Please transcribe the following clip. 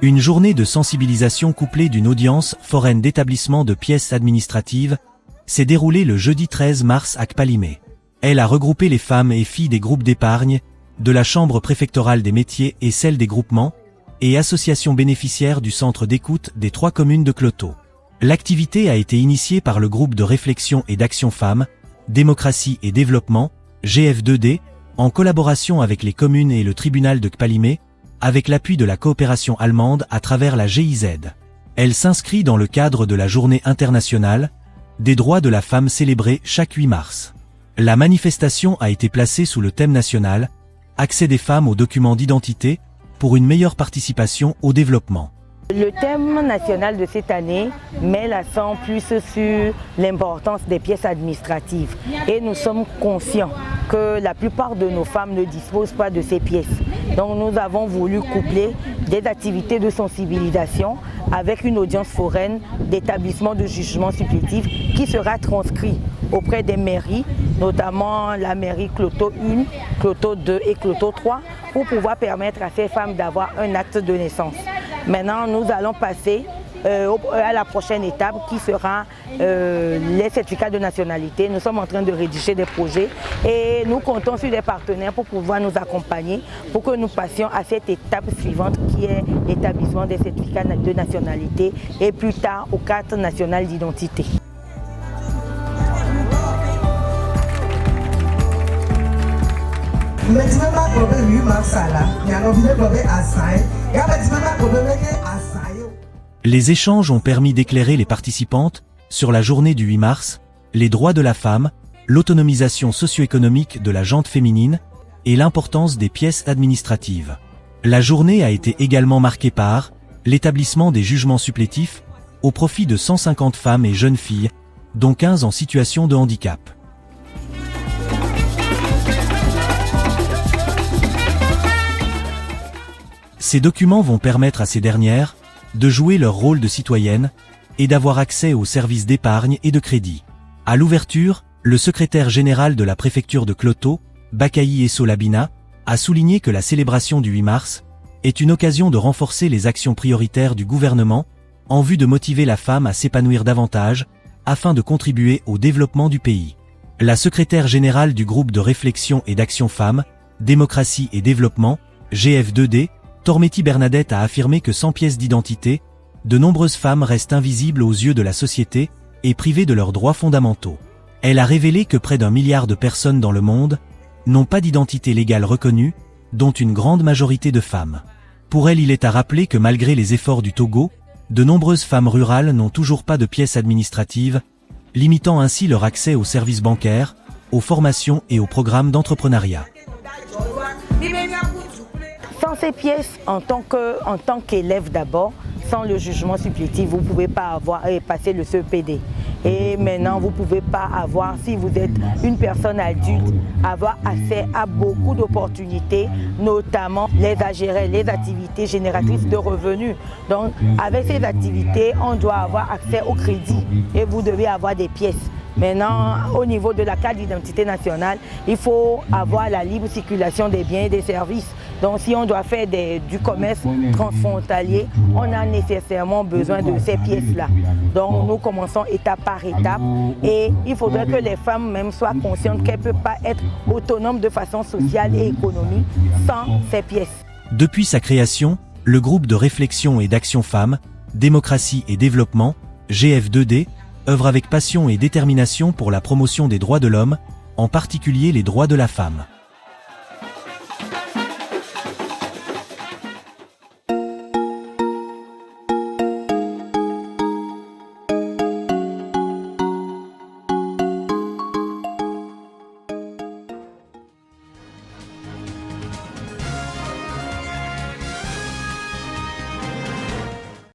Une journée de sensibilisation couplée d'une audience foraine d'établissement de pièces administratives s'est déroulée le jeudi 13 mars à Kpalimé. Elle a regroupé les femmes et filles des groupes d'épargne, de la Chambre préfectorale des métiers et celle des groupements, et associations bénéficiaires du centre d'écoute des 3 communes de Cloto. L'activité a été initiée par le groupe de réflexion et d'action femmes, démocratie et développement, GF2D, en collaboration avec les communes et le tribunal de Kpalimé, avec l'appui de la coopération allemande à travers la GIZ. Elle s'inscrit dans le cadre de la Journée internationale des droits de la femme célébrée chaque 8 mars. La manifestation a été placée sous le thème national « Accès des femmes aux documents d'identité pour une meilleure participation au développement ». Le thème national de cette année met l'accent plus sur l'importance des pièces administratives. Et nous sommes conscients que la plupart de nos femmes ne disposent pas de ces pièces. Donc nous avons voulu coupler des activités de sensibilisation avec une audience foraine d'établissement de jugement supplétif qui sera transcrit auprès des mairies, notamment la mairie Cloto 1, Cloto 2 et Cloto 3, pour pouvoir permettre à ces femmes d'avoir un acte de naissance. Maintenant, nous allons passer à la prochaine étape qui sera les certificats de nationalité. Nous sommes en train de rédiger des projets et nous comptons sur des partenaires pour pouvoir nous accompagner pour que nous passions à cette étape suivante qui est l'établissement des certificats de nationalité et plus tard aux cartes nationales d'identité. Les échanges ont permis d'éclairer les participantes sur la journée du 8 mars, les droits de la femme, l'autonomisation socio-économique de la gente féminine et l'importance des pièces administratives. La journée a été également marquée par l'établissement des jugements supplétifs au profit de 150 femmes et jeunes filles, dont 15 en situation de handicap. Ces documents vont permettre à ces dernières de jouer leur rôle de citoyenne et d'avoir accès aux services d'épargne et de crédit. À l'ouverture, le secrétaire général de la préfecture de Cloto, Bakayi Essolabina, a souligné que la célébration du 8 mars est une occasion de renforcer les actions prioritaires du gouvernement en vue de motiver la femme à s'épanouir davantage afin de contribuer au développement du pays. La secrétaire générale du groupe de réflexion et d'action femmes, démocratie et développement, GF2D, Tormetti Bernadette a affirmé que sans pièce d'identité, de nombreuses femmes restent invisibles aux yeux de la société et privées de leurs droits fondamentaux. Elle a révélé que près d'1 milliard de personnes dans le monde n'ont pas d'identité légale reconnue, dont une grande majorité de femmes. Pour elle, il est à rappeler que malgré les efforts du Togo, de nombreuses femmes rurales n'ont toujours pas de pièces administratives, limitant ainsi leur accès aux services bancaires, aux formations et aux programmes d'entrepreneuriat. Sans ces pièces, en tant qu'élève d'abord, sans le jugement supplétif, vous ne pouvez pas passer le CEPD. Et maintenant, vous ne pouvez pas avoir, si vous êtes une personne adulte, avoir accès à beaucoup d'opportunités, notamment les AGR, les activités génératrices de revenus. Donc, avec ces activités, on doit avoir accès au crédit et vous devez avoir des pièces. Maintenant, au niveau de la carte d'identité nationale, il faut avoir la libre circulation des biens et des services. Donc si on doit faire du commerce transfrontalier, on a nécessairement besoin de ces pièces-là. Donc nous commençons étape par étape et il faudrait que les femmes même soient conscientes qu'elles ne peuvent pas être autonomes de façon sociale et économique sans ces pièces. Depuis sa création, le groupe de réflexion et d'action femmes, démocratie et développement, GF2D, œuvre avec passion et détermination pour la promotion des droits de l'homme, en particulier les droits de la femme.